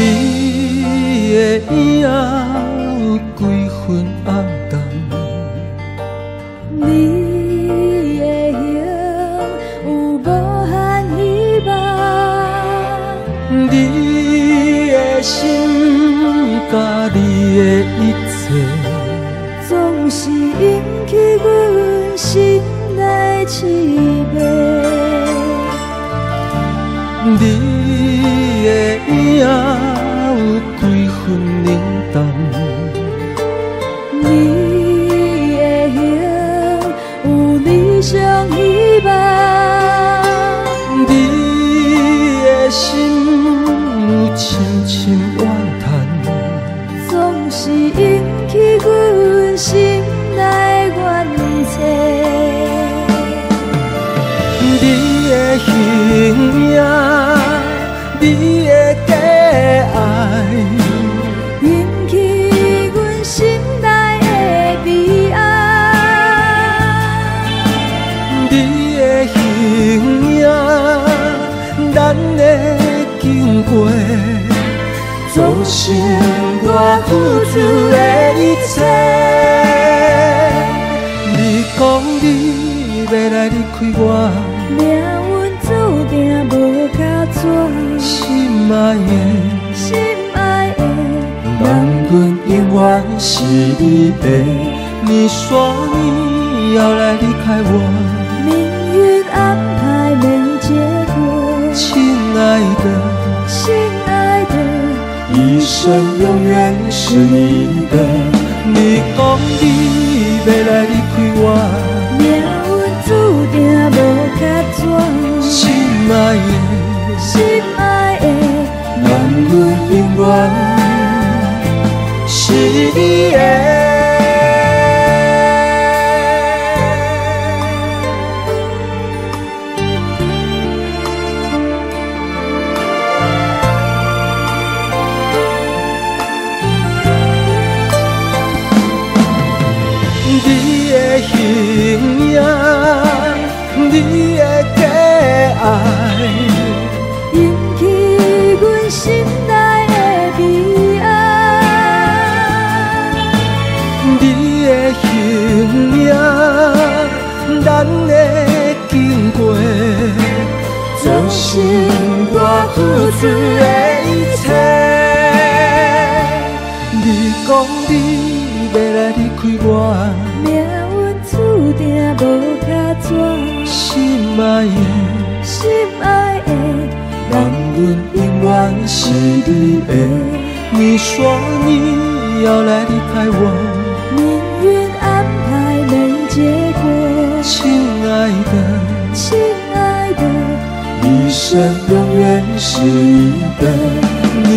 你的影有几分暗淡，你的形有无限希望，你的心甲你的一切，总是引起阮心内痴迷。你的影有几分冷淡，你的形有理想希望，你的心有深深怨叹，总是引起阮心内怨切。你的形影，你的假爱，引起阮心内的悲哀。你的形影，咱的经过，造成我付出的一切。你讲你要来离开我，命运注定无卡纸，心爱的。心爱的人，阮永远是你的。你说你要来离开我，命运安排没结果。亲爱的，亲爱的，一生永远是你的。你讲你要来离开我，命运注定无卡纸，亲爱的，心爱的，人，阮永远是你的。你的形影，你的假爱，引起阮心内的悲哀。你的形影，咱的经过，造成我付出的一切。你讲你要来离开我，命运注定无卡纸，心爱的，心爱的，人，阮永远是你的。你说你要来离开我，命运安排没结果。亲爱的，亲爱的，一生永远是你的。你